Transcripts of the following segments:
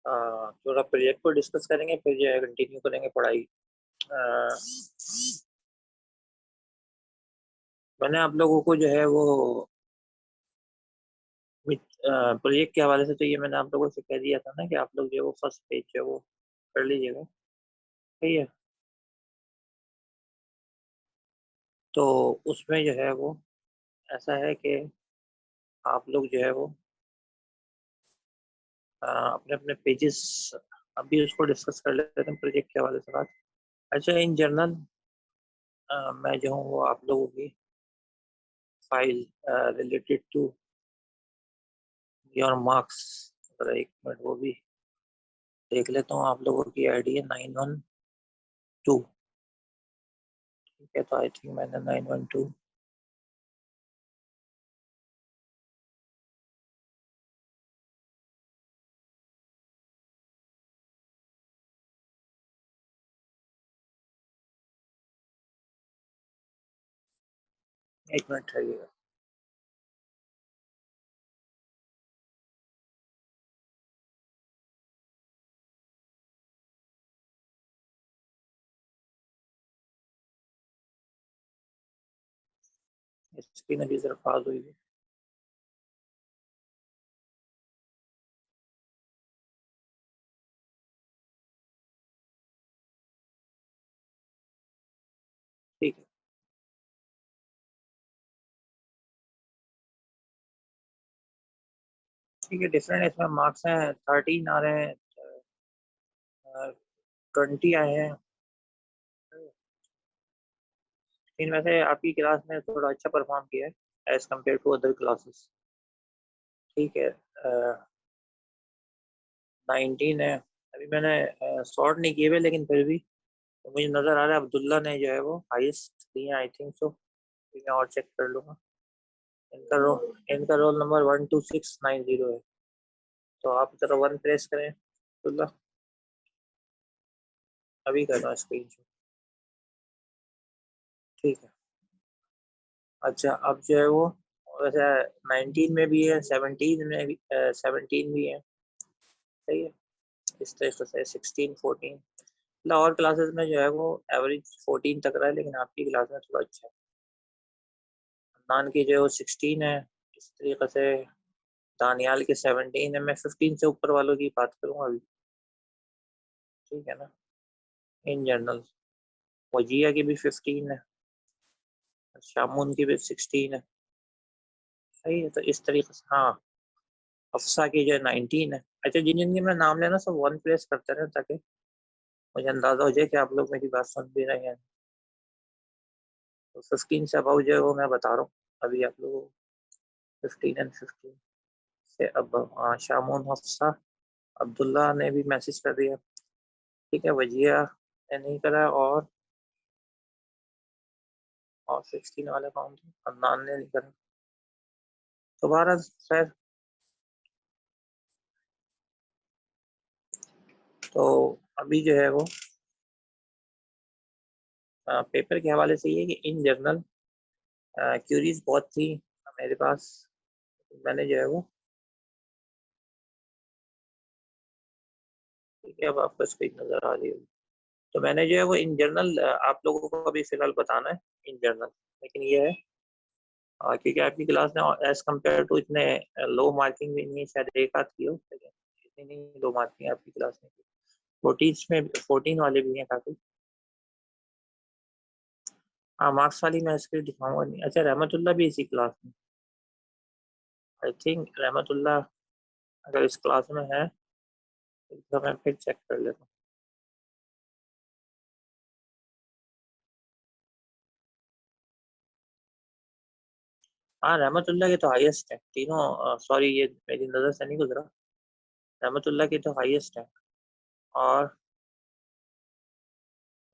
थोड़ा प्रोजेक्ट को डिस्कस करेंगे, फिर जो है कंटिन्यू करेंगे पढ़ाई। मैंने आप लोगों को जो है वो प्रोजेक्ट के हवाले से तो ये मैंने आप लोगों से कह दिया था ना कि आप लोग जो है वो फर्स्ट पेज जो है वो कर लीजिएगा। सही है। तो उसमें जो है वो ऐसा है कि आप लोग जो है वो अपने अपने पेजेस अभी उसको डिस्कस कर लेते हैं प्रोजेक्ट के हवाले से बात। अच्छा, इन जनरल मैं जो हूँ वो आप लोगों की file related to your marks, एक मिनट वो भी देख लेता हूँ। आप लोगों की आईडी है 912। ठीक है, तो आई थिंक मैंने 912 एक मिनट ठहरिएगा। स्क्रीन अभी जरा फास्ट हुई है। ठीक है, ठीक है। डिफरेंट इसमें मार्क्स हैं, 13 आ रहे हैं, 20 आए हैं। इनमें से आपकी क्लास ने थोड़ा अच्छा परफॉर्म किया है as compared to other classes. ठीक है, 19 है। अभी मैंने सॉर्ट नहीं किए हुए, लेकिन फिर भी तो मुझे नज़र आ रहा है अब्दुल्ला ने जो है वो हाईएस्ट दिए, आई थिंक सो। मैं और चेक कर लूँगा। इनका रोल नंबर 12690 है। तो आप जरा 1 प्रेस करें अब्दुल्ला। अभी कर रहा हूँ स्क्रीन शॉट। ठीक है। अच्छा, अब जो है वो वैसे 19 में भी है, 17 में भी, 17 भी है। सही है। इस तरीके से 16 14 मतलब और क्लासेस में जो है वो एवरेज 14 तक रहा है, लेकिन आपकी क्लास में थोड़ा अच्छा है। अदनान की जो है वो 16 है। इस तरीके से दानियाल के 17 है। मैं 15 से ऊपर वालों की बात करूँगा अभी। ठीक है ना। इन जनरल वजिया की भी 15 है, शामून की भी 16 है। सही है। तो इस तरीके से हाँ, अफसा की जो है 19 है। अच्छा, जिन जिनके मैं नाम लेना सब 1 प्लेस करते रहे, ताकि मुझे अंदाजा हो जाए कि आप लोग मेरी बात सुन भी रहे हैं। तो 15 से अबाउ जो है वो मैं बता रहा हूँ अभी आप लोगों को। 15 एंड 15 से अब शामून, हफ्सा, अब्दुल्ला ने भी मैसेज कर दिया। ठीक है, वजिया ने नहीं करा, और 16 वाले कौन थे, अदनान ने नहीं करा। दोबारा खैर, तो अभी जो है वो पेपर के हवाले से ये है कि इन जनरल क्यूरीज बहुत थी मेरे पास। मैंने जो है वो, ठीक है, अब आपको स्क्रीन नजर आ रही होगी। तो मैंने जो है वो इन जनरल आप लोगों को अभी फिलहाल बताना है इन जनरल। लेकिन ये है क्योंकि आपकी क्लास ने एज कम्पेयर टू इतने लो मार्किंग भी नहीं, शायद एक आध की हो, लेकिन इतनी नहीं लो मार्किंग आपकी क्लास ने की। 14 में 14 वाले भी हैं काफी। हाँ, मार्क्स वाली मैं स्क्रीन दिखाऊंगा नहीं। अच्छा, रहमतुल्ला भी इसी क्लास में, आई थिंक रहमतुल्ला अगर इस क्लास में है तो मैं फिर चेक कर लेता हूँ। हाँ, रहमतुल्ला के तो हाईएस्ट है तीनों। सॉरी, ये मेरी नज़र से नहीं गुजरा। रहमतुल्ला की तो हाईएस्ट है, और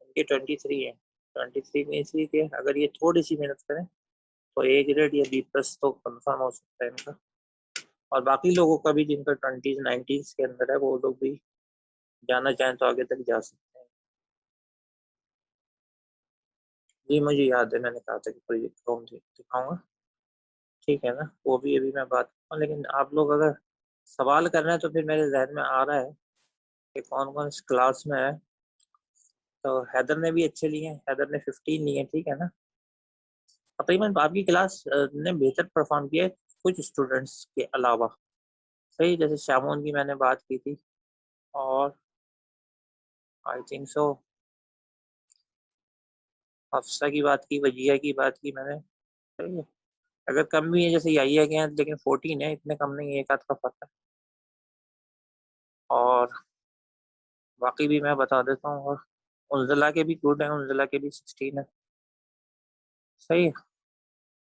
इनकी 23 है। 23 में इसलिए कि अगर ये थोड़ी सी मेहनत करें तो ए ग्रेड या बी प्लस तो कंफर्म हो सकता है इनका। और बाकी लोगों का भी जिनका 20 90 के अंदर है, वो लोग भी जाना चाहें तो आगे तक जा सकते हैं। जी, मुझे याद है, मैंने कहा था कि प्रोजेक्ट फॉर्म दिखाऊंगा। ठीक है ना, वो भी अभी मैं बात करूँ, लेकिन आप लोग अगर सवाल कर रहे हैं तो फिर मेरे जहन में आ रहा है कि कौन कौन इस क्लास में है। तो हैदर ने भी अच्छे लिए हैं, हैदर ने 15 लिए, ठीक है ना। तकरीबन आपकी क्लास ने बेहतर परफॉर्म किया है कुछ स्टूडेंट्स के अलावा। सही, जैसे शामोन की मैंने बात की थी, और आई थिंक सो हफ्सा की बात की, वजिया की बात की मैंने। सही है। अगर कम भी है जैसे याहिया के हैं, लेकिन 14 है, इतने कम नहीं है, एक आध का फर्क है। और बाकी भी मैं बता देता हूँ। और उनजला के भी गुड है, उनजला के भी 16 है। सही है।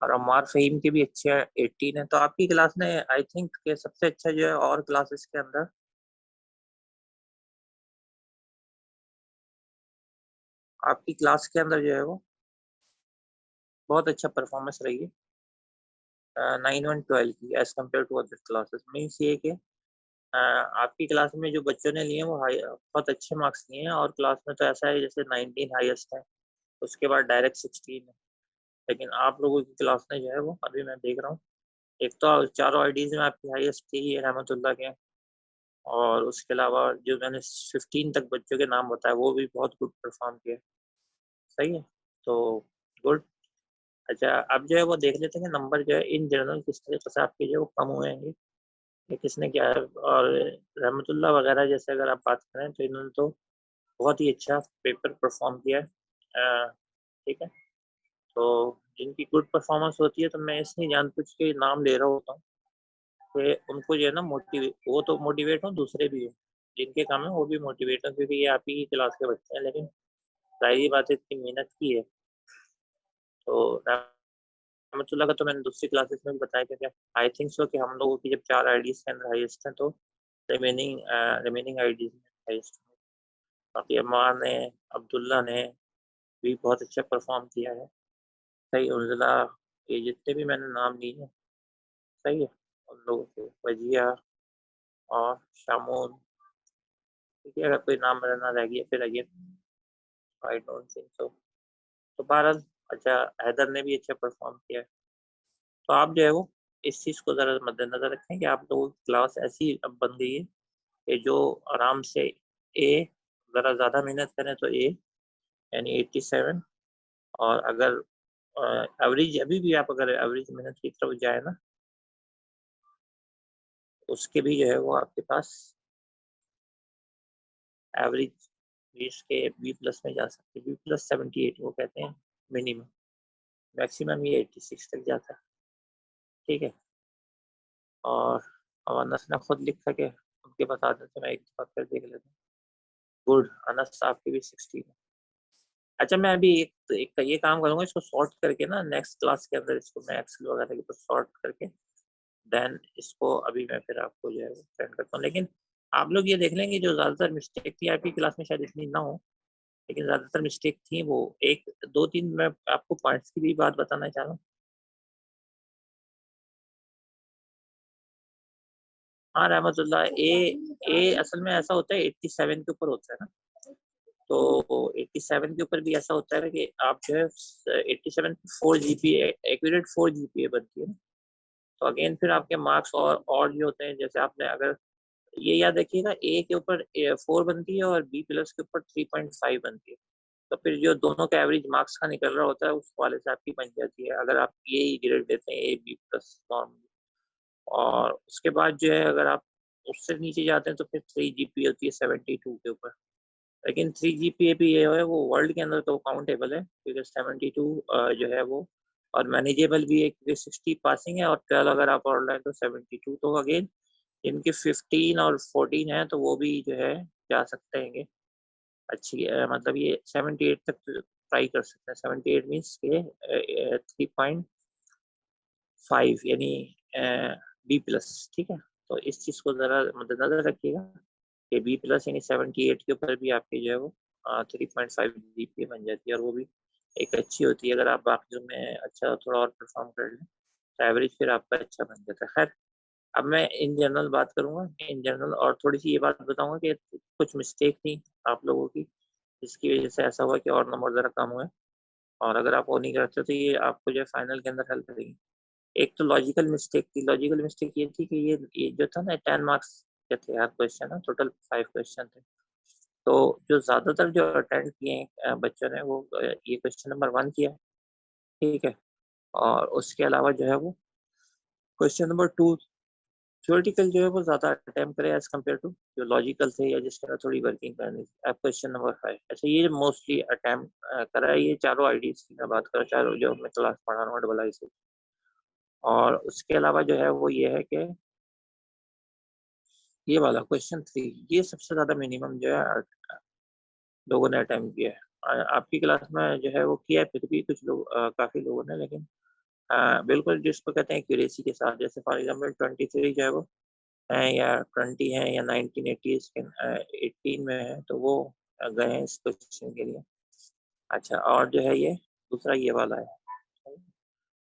और अम्मार फहीम के भी अच्छे हैं, 18 है। तो आपकी क्लास ने आई थिंक के सबसे अच्छा जो है और क्लासेस के अंदर, आपकी क्लास के अंदर जो है वो बहुत अच्छा परफॉर्मेंस रही है 9 1 12 की as compared to other classes. Means ये कि आपकी क्लास में जो बच्चों ने लिए हैं वो बहुत अच्छे मार्क्स लिए हैं, और क्लास में तो ऐसा है जैसे 19 हाईएस्ट है, उसके बाद डायरेक्ट 16 है। लेकिन आप लोगों की क्लास ने जो है वो अभी मैं देख रहा हूँ, एक तो चारों आईडीज में आपकी हाईएस्ट थी रहमतुल्लाह के, और उसके अलावा जो मैंने 15 तक बच्चों के नाम बताया वो भी बहुत गुड परफॉर्म किया। सही है। तो गुड। अच्छा, अब जो है वो देख लेते हैं कि नंबर जो है इन जनरल किस तरीके से आपके जो है वो कम हुए हैं, ये किसने क्या है। और रहमतुल्लाह वगैरह जैसे अगर आप बात करें तो इन्होंने तो बहुत ही अच्छा पेपर परफॉर्म किया है। ठीक है। तो जिनकी गुड परफॉर्मेंस होती है तो मैं इसलिए जानबूझ के नाम ले रहा होता हूँ कि उनको जो है ना मोटिवेट, वो तो मोटिवेट हो, दूसरे भी हो जिनके काम है वो भी मोटिवेट हो, क्योंकि ये आप ही की क्लास के बच्चे हैं। लेकिन जाहिर बात है इतनी मेहनत की है। तो रहमतुल्लाह का तो मैंने दूसरी क्लासेस में भी बताया कि क्या आई थिंक सो कि हम लोगों की जब 4 आईडीज के अंदर हाईएस्ट हैं, तो रिमेनिंग रिमेनिंग आईडीज में हाईएस्ट। बाकी अम्मार ने, अब्दुल्ला ने भी बहुत अच्छा परफॉर्म किया है। सही, उर्जिला, ये जितने भी मैंने नाम लिए हैं, सही है। उन लोगों के वजिया और शामून, ठीक है। अगर कोई नाम मेरा ना रह गया फिर again I don't think so. तो बहरहाल, अच्छा, हैदर ने भी अच्छा परफॉर्म किया है। तो आप जो है वो इस चीज़ को ज़रा मद्देनजर रखें कि आप लोगों की क्लास ऐसी अब बन गई है कि जो आराम से ए, ज़रा ज़्यादा मेहनत करें तो ए यानी 87। और अगर एवरेज, अभी भी आप अगर एवरेज मेहनत की तरफ जाए ना, उसके भी जो है वो आपके पास एवरेज 20 के B+ में जा सकते हैं। B+ 78 वो कहते हैं मिनिमम, मैक्सिमम ये 86 तक जाता है। ठीक है। और अब अनस ने खुद लिखा के उनके बता देते, मैं एक दफा फिर देख लेता हूँ। गुड, अनस साहब की भी 60 है। अच्छा, मैं अभी एक ये काम करूंगा, इसको सॉर्ट करके ना नेक्स्ट क्लास के अंदर इसको मैं एक्सेल वगैरह के ऊपर सॉर्ट करके देन इसको अभी मैं फिर आपको जो है सेंड करता हूँ। लेकिन आप लोग ये देख लेंगे जो ज़्यादातर मिस्टेक थी आपकी क्लास में, शायद इतनी ना हो, लेकिन ज़्यादातर मिस्टेक थी वो एक दो तीन मैं आपको पॉइंट्स की भी बात बताना चाह रहा हूँ। हाँ रहमतुल्लाह, ए ए असल में ऐसा होता है 87 के ऊपर होता है ना। तो 87 के ऊपर भी ऐसा होता है कि आप जो है 87 4 GPA, एक्यूरेट 4 GPA बनती है ना। तो अगेन फिर आपके मार्क्स और जो होते हैं, जैसे आपने अगर ये याद रखिएगा, ए के ऊपर 4 बनती है और B+ के ऊपर 3.5 बनती है। तो फिर जो दोनों का एवरेज मार्क्स का निकल रहा होता है उस वाले से आपकी बन जाती है, अगर आप ये ही ग्रेड देते हैं A B+ नॉर्मली। और उसके बाद जो है अगर आप उससे नीचे जाते हैं तो फिर 3 GPA होती है 72 के ऊपर। लेकिन 3 GPA भी ये है वो वर्ल्ड के अंदर तो काउंटेबल है, क्योंकि 72 जो है वो और मैनेजेबल भी है, क्योंकि 60 पासिंग है और 12 अगर आप ऑनलाइन तो 72। तो अगेन इनके 15 और 14 है तो वो भी जो है जा सकते हैं अच्छी मतलब ये 78 तक ट्राई कर सकते हैं। 78 मीन्स के 3.5 यानी B+। ठीक है। तो इस चीज़ को ज़रा मद्देनजर रखिएगा कि B+ यानी 78 के ऊपर भी आपके जो है वो 3.5 GPA बन जाती है, और वो भी एक अच्छी होती है। अगर आप बाकी में अच्छा थोड़ा और परफॉर्म कर लें तो एवरेज फिर आपका अच्छा बन जाता है। खैर, अब मैं इन जनरल बात करूंगा, इन जनरल, और थोड़ी सी ये बात बताऊंगा कि कुछ मिस्टेक थी आप लोगों की जिसकी वजह से ऐसा हुआ कि और नंबर ज़रा कम हुए। और अगर आप वो नहीं करते तो ये आपको जो है फाइनल के अंदर हेल्प करेगी। एक तो लॉजिकल मिस्टेक थी, लॉजिकल मिस्टेक ये थी कि ये जो था ना 10 मार्क्स के थे यार क्वेश्चन, टोटल 5 क्वेश्चन थे। तो जो ज़्यादातर जो अटेंड किए हैं बच्चों ने वो ये क्वेश्चन नंबर 1 किया है, ठीक है? और उसके अलावा जो है वो क्वेश्चन नंबर 2 थ्योरेटिकल जो है वो ज़्यादा अटेम्प्ट करे एज़ कम्पेयर टू जो लॉजिकल थे या जिसके अंदर थोड़ी वर्किंग करनी थी। अब क्वेश्चन नंबर 5 अच्छा ये मोस्टली अटेम्प्ट करा है, ये चारों आईडीज़ की मैं बात कर रहा हूँ, चारों जो मैं क्लास पढ़ा रहा हूँ डबल आई से। और उसके अलावा जो है वो ये है कि ये वाला क्वेश्चन 3 ये सबसे ज़्यादा मिनिमम जो है लोगों ने अटेम्प्ट किया है। आपकी क्लास में जो है वो किया है फिर भी कुछ लोग काफ़ी लोगों ने, लेकिन बिल्कुल जिसको कहते हैं एक्यूरेसी के साथ, जैसे फॉर एग्जांपल 23 जो है वो हैं या 20 हैं या 1980s के 18 में है, तो वो गए हैं इस क्वेश्चन के लिए। अच्छा और जो है ये दूसरा ये वाला है।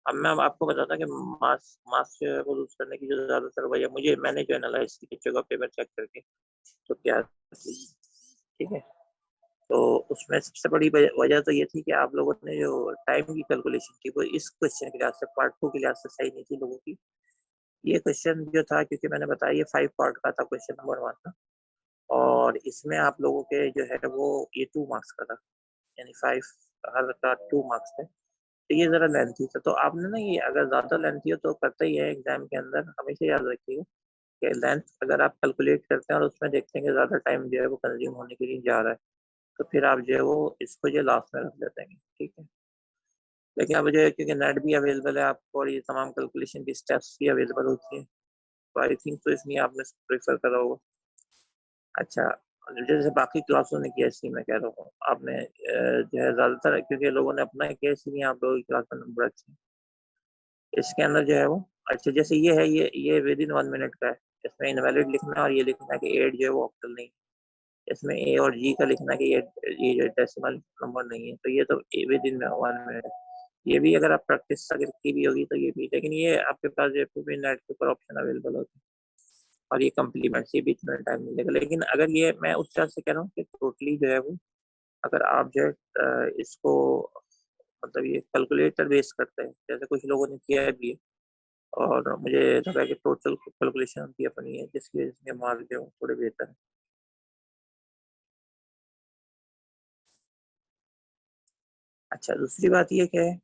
अब मैं अब आपको बताता कि मास मास जो है वो लूज़ करने की जो ज़्यादातर वजह मैंने जो एनालाइज़ की बच्चों का पेपर चेक करके तो क्या थी, ठीक है? तो उसमें सबसे बड़ी वजह तो ये थी कि आप लोगों ने जो टाइम की कैलकुलेशन की वो इस क्वेश्चन के लिहाज से पार्ट 2 के लिहाज से सही नहीं थी लोगों की। ये क्वेश्चन जो था क्योंकि मैंने बताया ये 5 पार्ट का था क्वेश्चन नंबर 1 था और इसमें आप लोगों के जो है वो ये 2 मार्क्स का था, यानी 5 हर का 2 मार्क्स थे। तो ये ज़रा लेंथी था, तो आपने ना ये अगर ज़्यादा लेंथी हो तो करता ही है एग्ज़ाम के अंदर, हमेशा याद रखिएगा कि लेंथ अगर आप कैलकुलेट करते हैं और उसमें देखते हैं कि ज़्यादा टाइम जो है वो कंज़्यूम होने के लिए जा रहा है, तो फिर आप जो है वो इसको जो लास्ट में रख लेते हैं, ठीक है? लेकिन अब जो है क्योंकि नेट भी अवेलेबल है आपको और ये तमाम कैलकुलेशन की स्टेप्स भी अवेलेबल होती हैं, तो आई थिंक तो इसलिए आपने प्रेफ़र करा होगा। अच्छा, जैसे बाकी क्लासों ने किया इसलिए मैं कह रहा हूँ, आपने जो है ज़्यादातर क्योंकि लोगों ने अपना किया इसलिए आप लोगों की क्लास में नंबर अच्छे हैं। इसके अंदर जो है वो अच्छा जैसे ये है ये विदिन 1 मिनट का है। इसमें इनवैलिड लिखना है और ये लिखना है कि 8 जो है वो ऑक्टल नहीं है। इसमें ए और जी का लिखना है कि ये जो डेसिमल नंबर नहीं है। तो ये तो विदिन 1 मिनट है। ये भी अगर आप प्रैक्टिस अगर की भी होगी तो ये भी, लेकिन ये आपके पास जो है नेट के ऊपर ऑप्शन अवेलेबल होते हैं और ये कम्प्लीमेंट्स ये भी इतना टाइम मिलेगा। लेकिन अगर ये मैं उस तरह से कह रहा हूँ कि टोटली जो है वो अगर आप जो है इसको मतलब ये कैलकुलेटर बेस करते हैं, जैसे कुछ लोगों ने किया है भी है और मुझे लगा कि टोटल कैलकुलेशन उनकी अपनी है जिसकी वजह से मार्क जो है वो थोड़े बेहतर है। अच्छा दूसरी बात ये क्या है,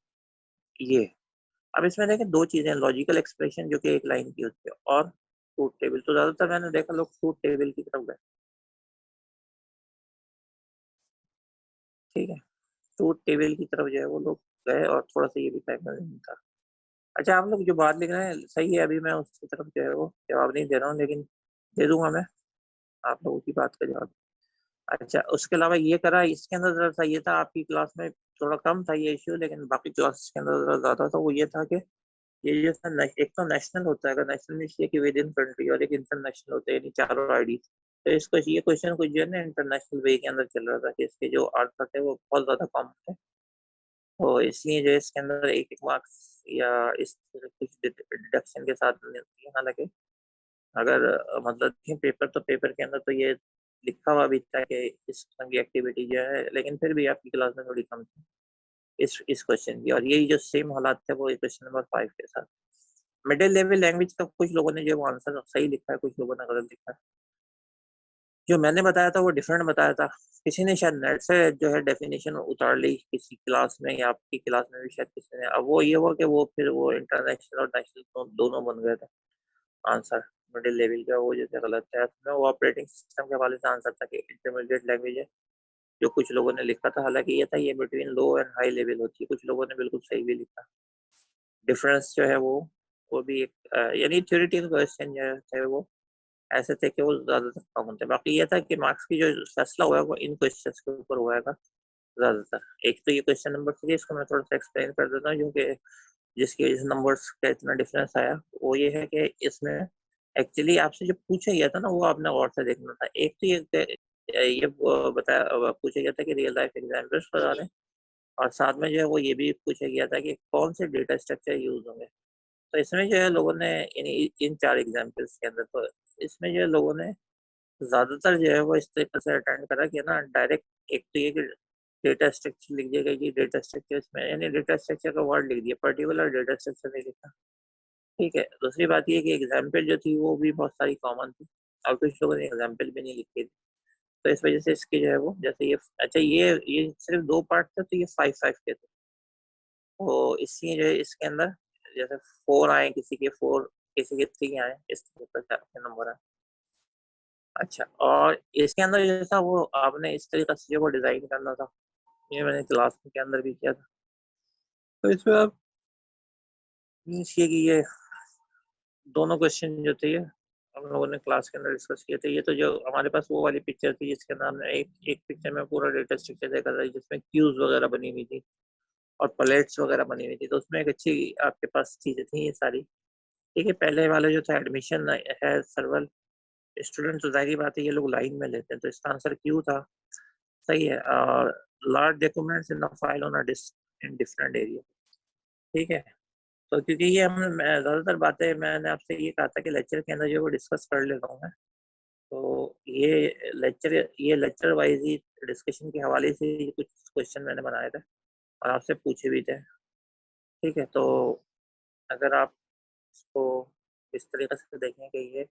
ये अब इसमें देखें 2 चीज़ें लॉजिकल एक्सप्रेशन जो कि एक लाइन की होती है और ट्रूथ टेबल। तो ज़्यादातर मैंने देखा लोग ट्रूथ टेबल की तरफ गए, ठीक है? ट्रूथ टेबल की तरफ जो है वो लोग गए और थोड़ा-सा ये भी टाइम नहीं था। अच्छा आप लोग जो बात लिख रहे हैं सही है, अभी मैं उसकी तरफ जो है वो जवाब नहीं दे रहा हूँ, लेकिन दे दूँगा मैं आप लोगों की बात का जवाब। अच्छा उसके अलावा ये करा इसके अंदर ज़रा-सा ये था आपकी क्लास में थोड़ा कम था ये इश्यू, लेकिन बाकी क्लासेस के अंदर ज़रा ज़्यादा था। वो ये था कि ये जो था एक तो नेशनल होता है, अगर नेशनल मीन्स ये कि विद इन कंट्री और एक इंटरनेशनल होता है, यानी चारों आईडी। तो इसको ये क्वेश्चन कुछ जो है ना इंटरनेशनल वे के अंदर चल रहा था कि इसके जो आंसर थे वो बहुत ज़्यादा कम थे। तो इसलिए जो है इसके अंदर 1-1 मार्क्स या इस तरह कुछ डिडक्शन के साथ मिलती है। हालाँकि अगर मतलब देखें पेपर तो पेपर के अंदर तो ये लिखा हुआ भी था कि इस तरह की एक्टिविटी जो है, लेकिन फिर भी आपकी क्लास में थोड़ी कम थी इस क्वेश्चन की, और यही जो सेम हालात थे वो क्वेश्चन नंबर 5 के साथ। मिडिल लेवल लैंग्वेज का कुछ लोगों ने जो है वो आंसर सही लिखा है, कुछ लोगों ने गलत लिखा है। जो मैंने बताया था वो डिफरेंट बताया था। किसी ने शायद नेट से जो है डेफिनेशन उतार ली किसी क्लास में या आपकी क्लास में भी शायद किसी ने। अब वो ये हुआ कि वो फिर वो इंटरनेशनल और नेशनल दोनों बन गए थे आंसर। मिडिल लेवल का वो जैसे गलत था उसमें वो ऑपरेटिंग सिस्टम के हवाले से आंसर था कि इंटरमीडिएट लैंग्वेज है, जो कुछ लोगों ने लिखा था। हालाँकि ये था ये between low and high level होती है, कुछ लोगों ने बिल्कुल सही भी लिखा। डिफरेंस जो है वो भी एक यानी थ्योरेटिकल क्वेश्चन जो थे वो ऐसे थे कि वो ज़्यादातर कॉमन थे। बाकी ये था कि मार्क्स की जो फैसला हुआ है वो इन क्वेश्चंस के ऊपर हुआ है ज़्यादातर। एक तो ये क्वेश्चन नंबर 3 इसको मैं थोड़ा-सा एक्सप्लेन कर देता हूँ क्योंकि जिसकी वजह से नंबर्स का इतना डिफरेंस आया, वो ये है कि इसमें एक्चुअली आपसे जो पूछा गया था ना वो आपने गौर से देखना था। एक तो ये बताया पूछा गया था कि रियल लाइफ एग्जाम्पल्स बता दें और साथ में जो है वो ये भी पूछा गया था कि कौन से डेटा स्ट्रक्चर यूज़ होंगे। तो इसमें जो है लोगों ने यानी इन 4 एग्जाम्पल्स के अंदर तो इसमें जो है लोगों ने ज़्यादातर जो है वो इस तरीके से अटेंड करा कि ना डायरेक्ट एक तो ये कि डेटा स्ट्रक्चर लिख दिया गया कि डेटा स्ट्रक्चर इसमें यानी डेटा स्ट्रक्चर का वर्ड लिख दिया, पर्टिकुलर डेटा स्ट्रक्चर नहीं लिखा। ठीक है, दूसरी बात ये है कि एग्जाम्पल जो थी वो भी बहुत सारी कॉमन थी। और कुछ लोगों ने एग्जाम्पल भी नहीं लिखे थे, तो इस वजह से इसके जो है वो जैसे ये अच्छा ये सिर्फ 2 पार्ट थे, तो ये 5-5 के थे। तो इसी जो है इसके अंदर जैसे 4 आए, किसी के 4, किसी के 3 आए, इस तरीके से आपके नंबर आए। अच्छा, और इसके अंदर जैसा वो आपने इस तरीके से चीज़ों को डिज़ाइन करना था, ये मैंने क्लास के अंदर भी किया था। तो इसमें आप मीन्स ये कि ये दोनों क्वेश्चन जो थे ये हम लोगों ने क्लास के अंदर डिस्कस किए थे। ये तो जो हमारे पास वो वाली पिक्चर थी जिसके अंदर हमने एक पिक्चर में पूरा डेटा स्ट्रक्चर देखा था जिसमें क्यूज वगैरह बनी हुई थी और प्लेट्स वगैरह बनी हुई थी, तो उसमें एक अच्छी आपके पास चीज़ें थी ये सारी। ठीक है, पहले वाले जो था एडमिशन है सर्वर स्टूडेंट, तो जाहिर बात है ये लोग लाइन में लेते हैं, तो इसका आंसर क्यू था। सही है। और large documents in the file on a disk in different area. ठीक है, तो क्योंकि ये हम ज़्यादातर बातें मैंने आपसे ये कहा था कि लेक्चर के अंदर जो वो डिस्कस कर लेता हूँ मैं, तो ये लेक्चर वाइज ही डिस्कशन के हवाले से ही कुछ क्वेश्चन मैंने बनाए थे और आपसे पूछे भी थे। ठीक है, तो अगर आप इसको इस तरीके से देखें कि ये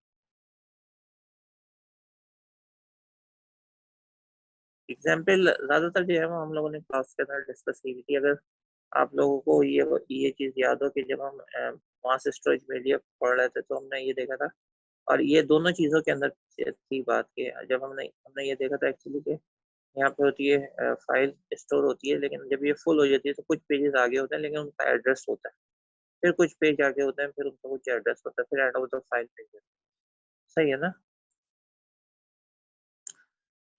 एग्जाम्पल ज़्यादातर जो है वो हम लोगों ने क्लास के अंदर डिस्कस की थी। अगर आप लोगों को ये चीज़ याद हो कि जब हम मास स्टोरेज मीडिया पढ़ रहे थे तो हमने ये देखा था, और ये दोनों चीज़ों के अंदर थी बात की, जब हमने हमने ये देखा था एक्चुअली कि यहाँ पे होती है फाइल स्टोर होती है, लेकिन जब ये फुल हो जाती है तो कुछ पेजेस आगे होते हैं लेकिन उनका एड्रेस होता है, फिर कुछ पेज आगे होते हैं फिर उनका कुछ एड्रेस होता है, फिर end of the file page. सही है ना?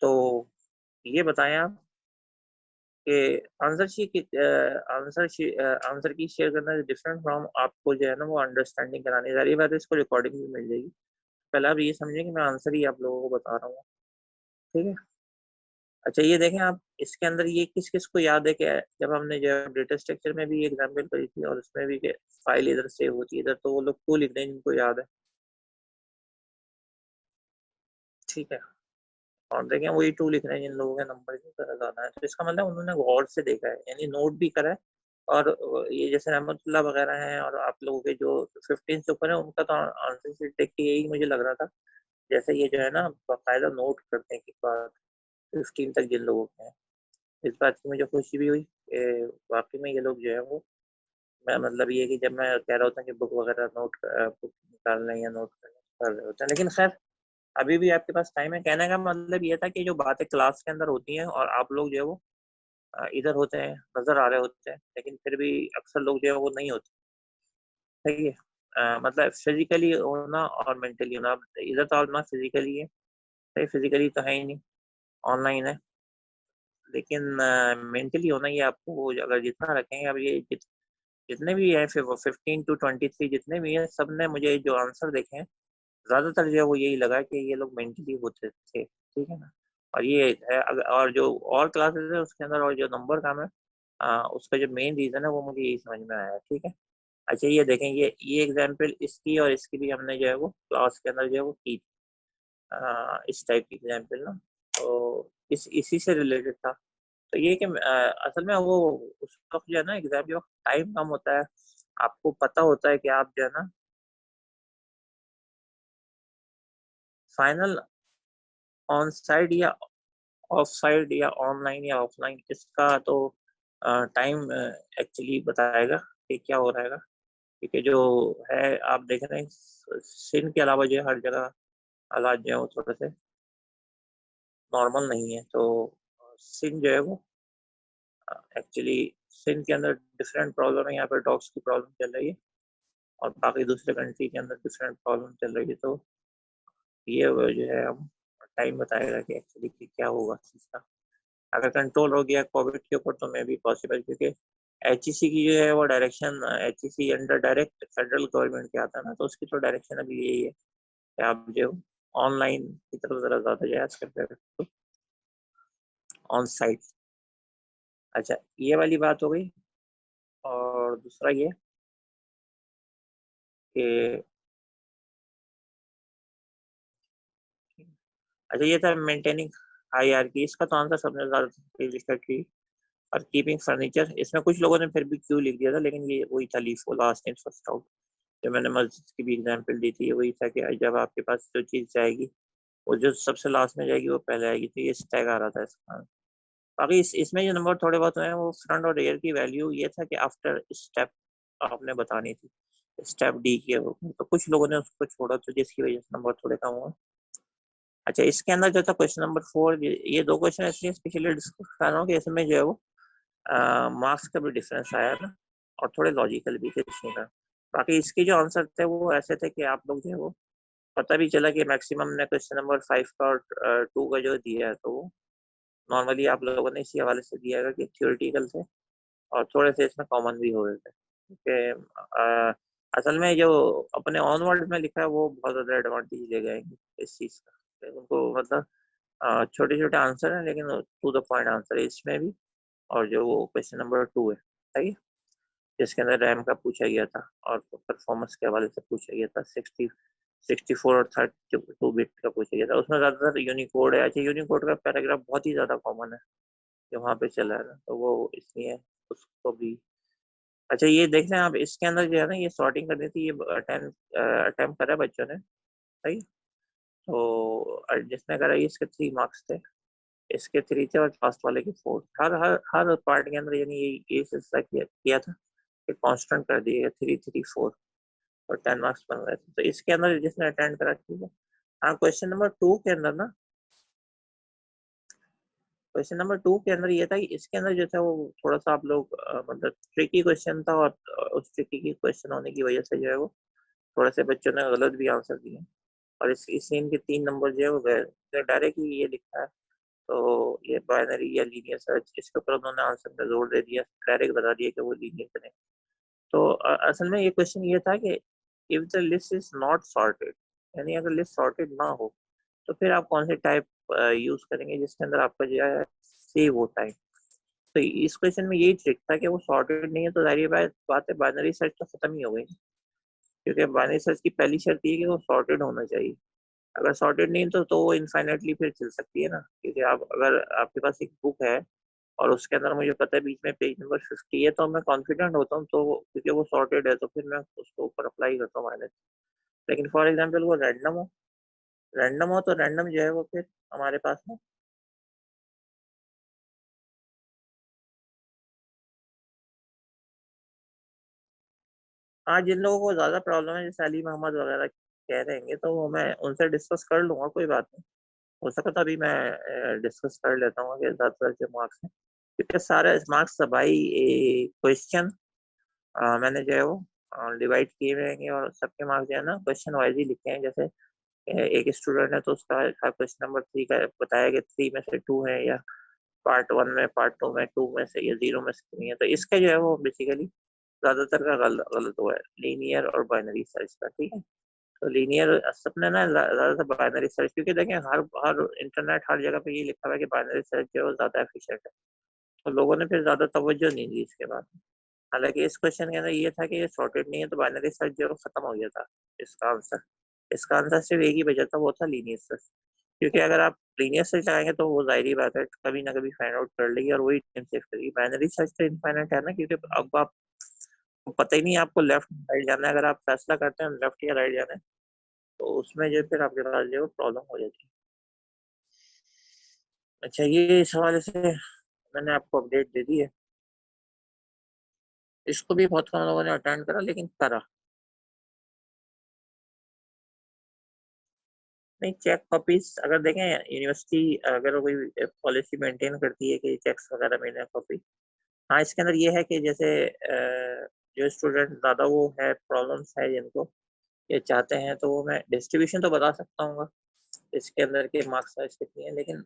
तो ये बताएं आप कि आंसर की शेयर करना इज डिफरेंट फ्रॉम, आपको जो है ना वो अंडरस्टैंडिंग करानी है। सारी बात है, इसको रिकॉर्डिंग भी मिल जाएगी। पहले आप ये समझें कि मैं आंसर ही आप लोगों को बता रहा हूँ। ठीक है। अच्छा, ये देखें आप इसके अंदर ये किस किस को याद है कि जब हमने जो डेटा स्ट्रक्चर में भी एग्जाम्पल करी थी और उसमें भी फाइल इधर सेव होती है इधर, तो वो लोग टू लिख रहे हैं जिनको याद है। ठीक है, और देखें वही टू लिख रहे हैं जिन लोगों के नंबर की तरह ज्यादा है, तो इसका मतलब उन्होंने गौर से देखा है, यानी नोट भी करा है। और ये जैसे रहमतुल्लाह वगैरह हैं और आप लोगों के जो 15 से ऊपर है उनका तो आंसर शीट देख के यही मुझे लग रहा था, जैसे ये जो है ना बाकायदा नोट करते हैं कि बात 15 तक जिन लोगों के हैं। इस बात की मुझे खुशी भी हुई कि वाकई में ये लोग जो है वो, मैं मतलब ये कि जब मैं कह रहा होता कि बुक वगैरह बुक निकालने या नोट करने कर रहे होते हैं, लेकिन खैर अभी भी आपके पास टाइम है। कहने का मतलब ये था कि जो बातें क्लास के अंदर होती हैं और आप लोग जो है वो इधर होते हैं, नजर आ रहे होते हैं, लेकिन फिर भी अक्सर लोग जो है वो नहीं होते। सही है। मतलब फिजिकली होना और मेंटली होना, अब इधर तो आप ना फिजिकली है, सही, फिजिकली तो है ही नहीं, ऑनलाइन है, लेकिन मेंटली होना ये आपको अगर जितना रखेंगे, अब ये जितने भी हैं फिर वो 15 to 23 जितने भी हैं, सब ने मुझे जो आंसर देखे हैं ज्यादातर जो है वो यही लगा कि ये लोग मेंटली होते थे। ठीक है ना? और ये है और जो और क्लासेस है उसके अंदर और जो नंबर काम है, उसका जो मेन रीजन है वो मुझे यही समझ में आया। ठीक है। अच्छा, ये देखें, ये एग्जाम्पल इसकी और इसकी भी हमने जो है वो क्लास के अंदर जो है वो की थी। इस टाइप की एग्जाम्पल ना, तो इसी से रिलेटेड था। तो ये कि असल में वो उस वक्त जो है ना एग्जाम के वक्त टाइम कम होता है, आपको पता होता है कि आप जो है ना फाइनल ऑन साइड या ऑफ साइड या ऑनलाइन या ऑफलाइन, इसका तो टाइम एक्चुअली बताएगा कि क्या हो रहेगा। क्योंकि जो है आप देख रहे हैं सिंध के अलावा जो है हर जगह हालात जो है वो थोड़े से नॉर्मल नहीं है। तो सिंध जो है वो एक्चुअली सिंध के अंदर डिफरेंट प्रॉब्लम है, यहाँ पर डॉग्स की प्रॉब्लम चल रही है और बाकी दूसरे कंट्री के अंदर डिफरेंट प्रॉब्लम चल रही है। तो ये वो जो है हम टाइम बताएगा कि एक्चुअली क्या होगा इसका। अगर कंट्रोल हो गया कोविड के ऊपर तो मे भी पॉसिबल, क्योंकि एचईसी की जो है वो direction, HEC under direct federal government के आता है ना, तो उसकी तो डायरेक्शन अभी यही है कि आप जो ऑनलाइन की तरफ जरा ज्यादा जायज करते हैं ऑन साइट। अच्छा, ये वाली बात हो गई। और दूसरा ये कि अच्छा, ये था मेंटेनिंग हायरार्की, इसका तो आंसर सबने ज्यादा लिखा ट्री और कीपिंग फर्नीचर। इसमें कुछ लोगों ने फिर भी क्यों लिख दिया था, लेकिन ये वही था leaf last in first out. जो मैंने मस्जिद की भी एग्जाम्पल दी थी वही था कि जब आपके पास जो चीज़ जाएगी वो जो सबसे लास्ट में जाएगी वो पहले आएगी, तो ये स्टैक आ रहा था इसका। बाकी इसमें जो नंबर थोड़े बहुत हुए हैं वो फ्रंट और रियर की वैल्यू ये था कि आफ्टर स्टेप आपने बतानी थी, स्टेप डी की है वो, तो कुछ लोगों ने उसको छोड़ा तो जिसकी वजह से नंबर थोड़े कम हुए। अच्छा, इसके अंदर जो था क्वेश्चन नंबर 4, ये दो क्वेश्चन इसलिए स्पेशली डिस्कस कर रहा हूँ कि इसमें जो है वो मार्क्स का भी डिफरेंस आया था और थोड़े लॉजिकल भी थे इसमें का। बाकी इसके जो आंसर थे वो ऐसे थे कि आप लोग जो है वो पता भी चला कि मैक्सिमम ने क्वेश्चन नंबर 5 का और 2 का जो दिया है, तो वो नॉर्मली आप लोगों ने इसी हवाले से दिया है कि थियोरिटिकल थे और थोड़े से इसमें कॉमन भी हो रहे थे, क्योंकि असल में जो अपने ऑन वर्ड में लिखा है वो बहुत ज़्यादा एडवांटेज ले गए इस चीज़ का, उनको मतलब छोटे छोटे आंसर हैं लेकिन टू द पॉइंट आंसर है इसमें भी। और जो वो क्वेश्चन नंबर 2 है, सही है, जिसके अंदर रैम का पूछा गया था और परफॉर्मेंस के हवाले से पूछा गया था, 64 और 32 बिट का पूछा गया था, उसमें ज़्यादातर यूनिकोड है। अच्छा, यूनिकोड का पैराग्राफ बहुत ही ज़्यादा कॉमन है जो वहाँ पे चला है ना, तो वो इसलिए उसको भी। अच्छा, ये देख लें आप, इसके अंदर जो है ना ये सॉर्टिंग करनी थी, ये अटेम्प्ट करा बच्चों ने, सही। तो जिसने करा ये इसके 3 मार्क्स थे, इसके 3 थे और लास्ट वाले के 4। हर हर हर पार्ट के अंदर यानी ये सिलसिला किया था कि कांस्टेंट कर दिए 3 3 4 और 10 मार्क्स बन रहे थे। तो इसके अंदर जिसने अटेंड करा, ठीक है। हाँ, क्वेश्चन नंबर 2 के अंदर ना, क्वेश्चन नंबर 2 के अंदर ये था कि इसके अंदर जो था वो थोड़ा सा आप लोग मतलब ट्रिकी क्वेश्चन था और उस ट्रिकी की क्वेश्चन होने की वजह से जो है वो थोड़े से बच्चों ने गलत भी आंसर दिए और इस सीन के 3 नंबर जो है वो गए। तो डायरेक्टली ये लिखा है, तो ये बाइनरी या लीनियर सर्च, इसके ऊपर उन्होंने आंसर में जोर दे दिया, डायरेक्ट बता दिया कि वो लीनियर करें। तो असल में ये क्वेश्चन ये था कि if the list is not sorted, यानी अगर लिस्ट सॉर्टेड ना हो तो फिर आप कौन से टाइप यूज करेंगे जिसके अंदर आपका जो है सेव होता है। तो इस क्वेश्चन में यही ट्रिक था कि वो सॉर्टेड नहीं है, तो जाहिर बात है बाइनरी सर्च तो खत्म ही हो गई, क्योंकि बाइनरी सर्च की पहली शर्त ये है कि वो सॉर्टेड होना चाहिए। अगर सॉर्टेड नहीं तो वो इनफाइनाइटली फिर चल सकती है ना, क्योंकि आप अगर आपके पास एक बुक है और उसके अंदर मुझे पता है बीच में पेज नंबर 50 है, तो मैं कॉन्फिडेंट होता हूँ, तो क्योंकि वो सॉर्टेड है तो फिर मैं उसको ऊपर अप्लाई करता हूँ माइनस। लेकिन फॉर एग्जाम्पल वो रैंडम हो तो रैंडम जो है वो फिर हमारे पास में। हाँ, जिन लोगों को ज़्यादा प्रॉब्लम है जैसे अली मोहम्मद वगैरह कह रहेंगे, तो वो मैं उनसे डिस्कस कर लूंगा, कोई बात नहीं। हो सका तो अभी मैं डिस्कस कर लेता हूँ कि ज़्यादातर जो मार्क्स हैं, क्योंकि सारे मार्क्स भाई क्वेश्चन मैंने जो है वो डिवाइड किए हुए हैं और सबके मार्क्स जो है ना क्वेश्चन वाइज ही लिखे हैं। जैसे एक स्टूडेंट है तो उसका क्वेश्चन नंबर 3 का बताया कि 3 में से 2 है, या पार्ट 1 में, पार्ट 2 में, 2 में से या 0 में से नहीं है, तो इसका जो है वो बेसिकली ज्यादातर का गलत गलत हुआ है, लीनियर और बाइनरी सर्च का, ठीक है। तो लीनियर सबने ना ज्यादातर बाइनरी सर्च, क्योंकि देखें हर हर इंटरनेट हर जगह पे ये लिखा हुआ है कि बाइनरी सर्च जो है वो ज्यादा एफिशिएंट है, तो लोगों ने फिर ज्यादा तवज्जो नहीं दी इसके बाद। हालांकि इस क्वेश्चन के अंदर ये था कि ये सॉर्टेड नहीं है, तो बाइनरी सर्च जो है वो खत्म हो गया था इसका आंसर सिर्फ एक ही बचा था, वो था लीनियर सर्च। क्योंकि अगर आप लीनियर सर्च लगाएंगे तो वो जाहिर बात है कभी ना कभी फाइंड आउट कर लेगी और वही टाइम सेव करेगी। बाइनरी सर्च तो इनफाइनाइट है ना, क्योंकि अब आप पता ही नहीं है आपको लेफ्ट राइट जाना है, अगर आप फैसला करते हैं लेफ्ट या राइट जाना है तो उसमें जो है फिर आपके पास जो है प्रॉब्लम हो जाती है। अच्छा, ये इस हवाले से मैंने आपको अपडेट दे दी है। इसको भी बहुत कम लोगों ने अटेंड करा, लेकिन करा नहीं। चेक कॉपीज अगर देखें, यूनिवर्सिटी अगर कोई पॉलिसी मेंटेन करती है कि चेक्स वगैरह मिले कॉपी। हाँ, इसके अंदर ये है कि जैसे जो स्टूडेंट ज़्यादा वो है प्रॉब्लम्स है जिनको ये चाहते हैं, तो वो मैं डिस्ट्रीब्यूशन तो बता सकता हूँ इसके अंदर के मार्क्स साइज कितनी है, लेकिन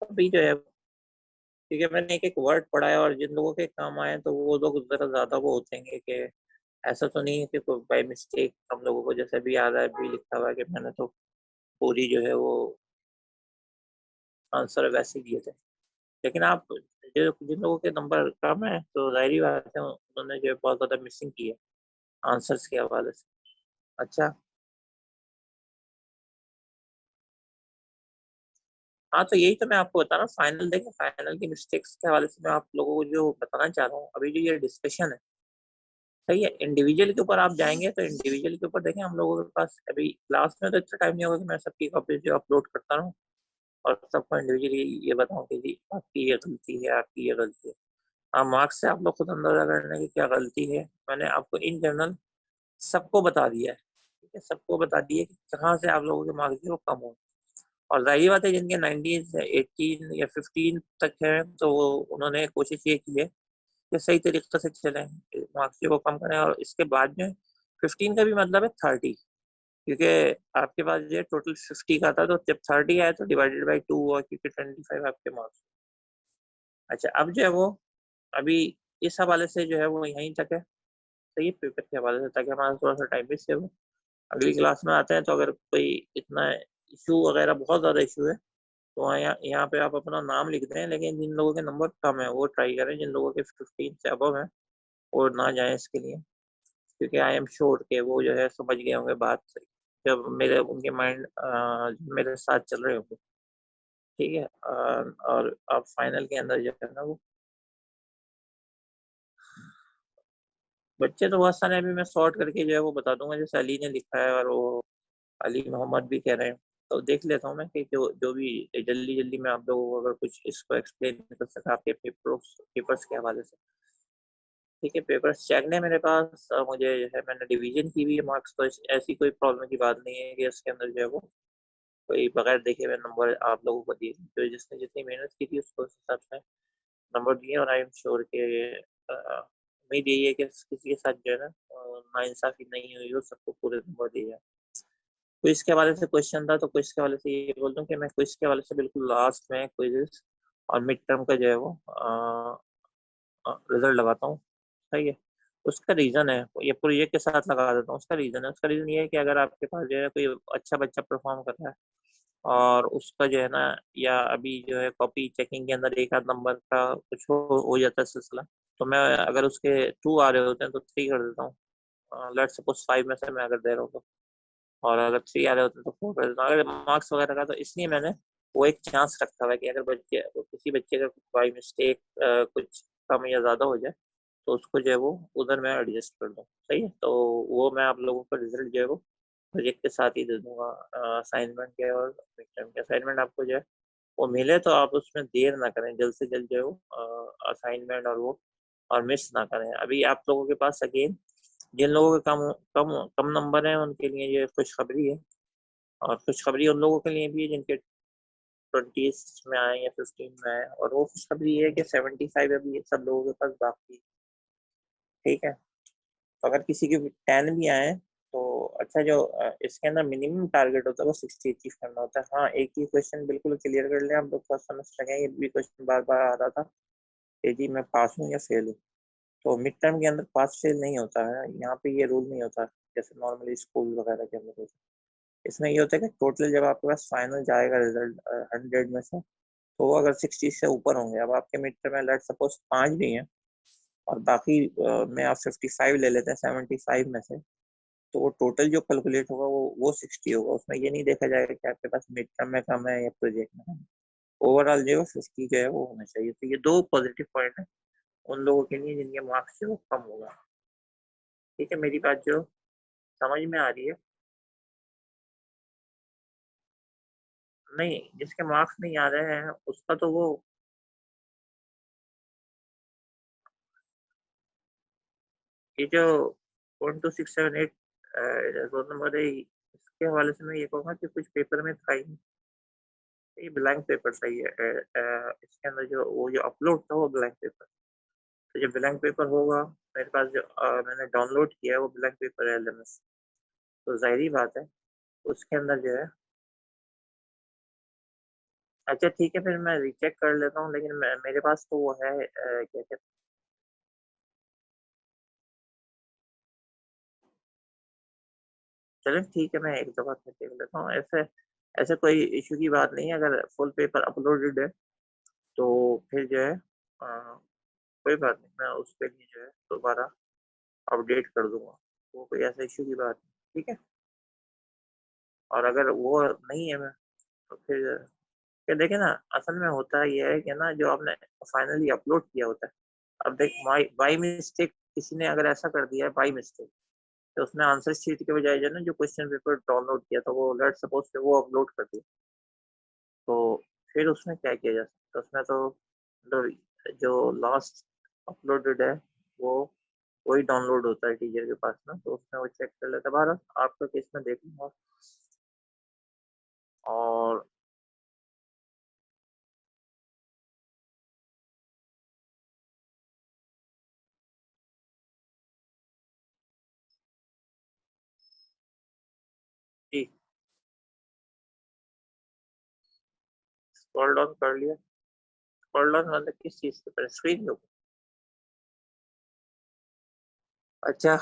अभी जो है क्योंकि मैंने एक एक वर्ड पढ़ा है और जिन लोगों के काम आए तो वो लोग ज़रा ज़्यादा वो होते हैं कि ऐसा तो नहीं है कि कोई बाई मिस्टेक हम लोगों को जैसे भी याद है भी लिखा हुआ है कि मैंने तो पूरी जो है वो आंसर वैसे ही दिए थे। लेकिन आप जो जिन लोगों के नंबर कम है तो जाहिर बात है उन्होंने जो है बहुत ज़्यादा मिसिंग की है आंसर्स के हवाले से। अच्छा, हाँ, तो यही तो मैं आपको बता रहा हूँ। फाइनल देखें, फाइनल की मिस्टेक्स के हवाले से मैं आप लोगों को जो बताना चाह रहा हूँ, अभी जो ये डिस्कशन है सही है। इंडिविजुअल के ऊपर आप जाएंगे तो इंडिविजुअल के ऊपर देखें, हम लोगों के पास अभी क्लास में तो इतना टाइम नहीं होगा कि मैं सबकी कॉपी जो अपलोड करता रहूँ और सबको इंडिविजुअली ये बताऊं कि जी आपकी ये गलती है, आपकी ये गलती है। हाँ, मार्क्स से आप लोग खुद अंदाजा कर लें कि क्या गलती है। मैंने आपको इन जनरल सबको बता दिया है, ठीक है, सबको बता दिया कि कहाँ से आप लोगों के मार्क्स जो कम हो। और जाहिर बात है जिनके 90 18 या 15 तक है तो उन्होंने कोशिश ये की है कि सही तरीके से चले, मार्क्स को कम करें। और इसके बाद में 15 का भी मतलब है 30, क्योंकि आपके पास जो टोटल 50 का था तो जब 30 आया तो डिवाइडेड बाई 2 हुआ, क्योंकि 25 आपके मार्क्स। अच्छा, अब जो है वो अभी इस हवाले से जो है वो यहीं तक है, सही है, पेपर के हवाले से, ताकि हमारा थोड़ा सा टाइम भी सेव हो। अगली क्लास में आते हैं तो अगर कोई इतना इशू वगैरह बहुत ज़्यादा इशू है तो वहाँ यहाँ पे आप अपना नाम लिख दें, लेकिन जिन लोगों के नंबर कम है वो ट्राई करें, जिन लोगों के 15 से अबव है वो ना जाए इसके लिए, क्योंकि आई एम श्योर के वो जो है समझ गए होंगे बात से, जब मेरे उनके माइंड मेरे साथ चल रहे होंगे, ठीक है। और अब फाइनल के अंदर जो है ना वो बच्चे तो बहुत सारे, अभी मैं सॉर्ट करके जो है वो बता दूंगा, जैसे अली ने लिखा है और वो अली मोहम्मद भी कह रहे हैं, तो देख लेता हूँ मैं कि जो जो भी जल्दी जल्दी मैं आप लोगों को अगर कुछ इसको एक्सप्लेन कर सका आपके पेपर्स के हवाले से। ठीक है, पेपर्स चेक ने मेरे पास, मुझे जो है मैंने डिवीजन की भी मार्क्स, तो ऐसी कोई प्रॉब्लम की बात नहीं है कि इसके अंदर जो है वो कोई बगैर देखे हुए नंबर आप लोगों को दिए, तो जिसने जितनी मेहनत की थी उसको उस हिसाब से नंबर दिए। और आई एम श्योर के उम्मीद यही है कि किसी के साथ जो है ना नाइंसाफी नहीं हुई हो, सबको पूरे नंबर दिए जाए। क्विज के हवाले से क्वेश्चन था तो क्विज के हवाले से ये बोल दूं कि मैं क्विज के हवाले से बिल्कुल लास्ट में क्विज और मिड टर्म का जो है वो रिजल्ट लगाता हूँ, सही है। उसका रीजन है, ये प्रोजेक्ट के साथ लगा देता हूँ। उसका रीजन ये है कि अगर आपके पास जो है कोई अच्छा बच्चा परफॉर्म कर रहा है और उसका जो है ना, या अभी जो है कॉपी चेकिंग के अंदर एक आध नंबर का कुछ हो जाता है सिलसिला, तो मैं अगर उसके 2 आ रहे होते हैं तो 3 कर देता हूँ। लेट सपोज 5 में से मैं अगर दे रहा हूँ तो, और अगर 3 आ रहे होते हैं तो 4 कर देता हूँ, अगर मार्क्स वगैरह का। तो इसलिए मैंने वो एक चांस रखा हुआ है कि अगर किसी बच्चे का बाई मिस्टेक कुछ कम या ज्यादा हो जाए तो उसको जो है वो उधर मैं एडजस्ट कर दूँ, सही है। तो वो मैं आप लोगों को रिजल्ट जो है वो प्रोजेक्ट के साथ ही दे दूंगा, असाइनमेंट के और मिड टर्म के। असाइनमेंट आपको जो है वो मिले तो आप उसमें देर ना करें, जल्द से जल्द जो है वो असाइनमेंट और वो और मिस ना करें। अभी आप लोगों के पास अगेन जिन लोगों के कम कम कम नंबर हैं उनके लिए ये खुशखबरी है, और खुशखबरी उन लोगों के लिए भी है जिनके 20 में आए या 15 में आए, और वो खुशखबरी ये है कि 75 अभी सब लोगों के पास बाकी है, ठीक है। तो अगर किसी के 10 भी आए तो अच्छा, जो इसके अंदर मिनिमम टारगेट होता है वो 60 अचीव करना होता है। हाँ, एक ही क्वेश्चन बिल्कुल क्लियर कर लें आप लोग, फर्स्ट सेमेस्टर का ये भी क्वेश्चन बार बार आ रहा था कि जी मैं पास हूँ या फेल हूँ। तो मिड टर्म के अंदर पास फेल नहीं होता है, यहाँ पे ये रूल नहीं होता जैसे नॉर्मली स्कूल वगैरह के अंदर होता है। इसमें ये होता है कि टोटल जब आपके पास फाइनल जाएगा रिजल्ट 100 में से, तो वो अगर 60 से ऊपर होंगे, अब आपके मिड टर्म में लेट सपोज 5 भी हैं और बाकी में आप 55 ले लेते हैं 75 में से, तो वो टोटल जो कैलकुलेट होगा वो 60 होगा। उसमें ये नहीं देखा जाएगा कि आपके पास मिड टर्म में कम है या प्रोजेक्ट में कम है। ओवरऑल जो है 50 जो है वो होना चाहिए। तो ये दो पॉजिटिव पॉइंट है उन लोगों के लिए जिनके मार्क्स जो कम होगा, ठीक है। मेरी बात जो समझ में आ रही है? नहीं, जिसके मार्क्स नहीं आ रहे हैं उसका तो वो ये जो 1 2 6 7 8 रोल नंबर है, इसके हवाले से मैं ये कहूँगा कि कुछ पेपर में था ही नहीं, ये ब्लैंक पेपर सही है। इसके अंदर जो वो जो अपलोड था वो ब्लैंक पेपर, तो जो ब्लैंक पेपर होगा मेरे पास जो मैंने डाउनलोड किया है वो ब्लैंक पेपर है एलएमएस, तो जाहिर बात है उसके अंदर जो है। अच्छा ठीक है, फिर मैं रीचेक कर लेता हूँ, लेकिन मेरे पास तो वो है क्या कहते चलें ठीक है, मैं एक दफ़ा फिर देख लेता हूँ। ऐसे ऐसे कोई इशू की बात नहीं है, अगर फुल पेपर अपलोडेड है तो फिर जो है कोई बात नहीं, मैं उसके लिए जो है दोबारा अपडेट कर दूंगा, वो कोई ऐसा इशू की बात नहीं, ठीक है। और अगर वो नहीं है मैं तो फिर क्या, देखे ना, असल में होता ये है कि ना जो आपने फाइनली अपलोड किया होता है, अब देख बाई मिस्टेक किसी ने अगर ऐसा कर दिया है बाई मिस्टेक, तो उसने आंसर शीट के बजाय जो है ना जो क्वेश्चन पेपर डाउनलोड किया था वो लेट्स सपोज से वो अपलोड कर दिया, तो फिर उसमें क्या किया जा सकता है? उसमें तो मतलब जो लास्ट अपलोडेड है वो वही डाउनलोड होता है टीचर के पास ना, तो उसमें वो चेक कर लेता है। भारत आपका केस में देख लूंगा। और जी स्क्रॉल डाउन कर लिया। स्क्रॉल डाउन मतलब किस चीज के ऊपर? स्क्रीन के ऊपर? अच्छा,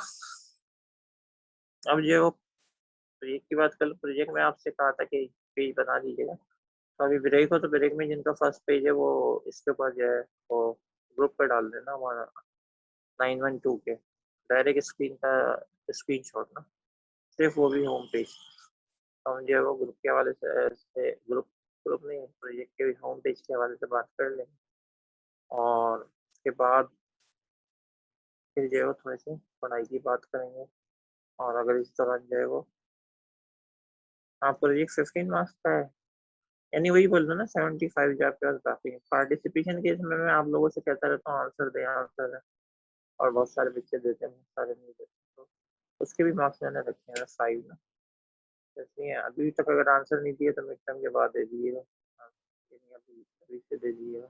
अब जो वो प्रोजेक्ट की बात कर लो, प्रोजेक्ट में आपसे कहा था कि पेज बना दीजिएगा, तो अभी ब्रेक हो तो ब्रेक में जिनका फर्स्ट पेज है वो इसके ऊपर जो है वो ग्रुप पे डाल देना हमारा 912 के डायरेक्ट स्क्रीन का स्क्रीन शॉट ना, सिर्फ वो भी होम पेज। तो हम जो है वो ग्रुप के हवाले से ग्रुप ग्रुप नहीं प्रोजेक्ट के होम पेज के हवाले से बात कर लेंगे, और उसके बाद फिर जो है वो थोड़ी सी पढ़ाई की बात करेंगे। और अगर इस दौरान जो है वो हाँ प्रोजेक्ट 15 मार्क्स का है, यानी वही बोल दो ना 75 जो आपके पास काफी है। पार्टिसिपेशन के इसमें मैं आप लोगों से कहता रहता हूँ आंसर दें आंसर दें, और बहुत सारे बच्चे देते हैं बहुत सारे नहीं देते, तो उसके भी मार्क्स मैंने रखे हैं 5 ना। जैसे ही अभी तक अगर आंसर नहीं दिए तो मिड टर्म के बाद दे दीजिएगा। हाँ, ये नहीं अभी अभी से दे दीजिएगा।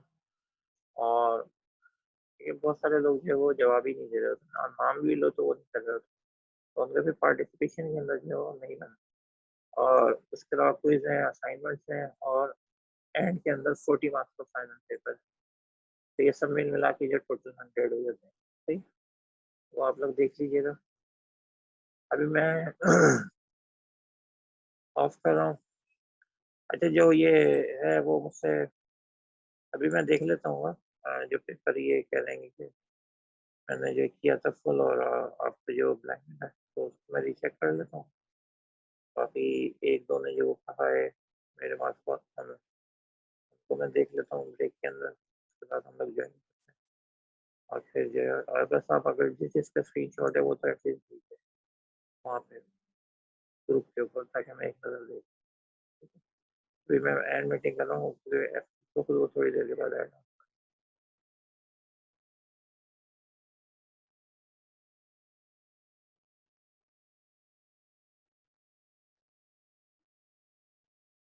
और ये बहुत सारे लोग जो है वो जवाब ही नहीं दे रहे होते, नाम भी लो तो वो नहीं कर रहे होते, तो उनके फिर पार्टिसिपेशन के अंदर जो है वो नहीं बना। और उसके अलावा क्विज है, असाइनमेंट्स हैं, और एंड के अंदर 40 मार्क्स का फाइनल पेपर। तो ये सब मिल मिला के जो टोटल 100 हो जाते हैं। सही, वो आप लोग देख लीजिएगा। अभी मैं ऑफ कर रहा हूँ। अच्छा जो ये है वो मुझसे अभी मैं देख लेता हूँ। जो पेपर ये कह रहे हैं कि मैंने जो किया था फुल, और आपका जो ब्लैंक है तो उसको मैं रीचेक कर लेता हूँ। बाकी एक दो ने जो कहा है मेरे पास बहुत कम है, उसको मैं देख लेता हूँ ब्रेक के अंदर, उसके बाद हम लोग ज्वाइन करते हैं। और फिर जो है बस आप अगर जिस चीज़ का स्क्रीन शॉट है वो तो एटलीस्ट दीजिए वहाँ पे ग्रुप के ऊपर, ताकि मैं एक नज़र देख। अभी मैं एंड मीटिंग कर रहा हूँ, तो फिर वो थोड़ी देर के बाद आएगा।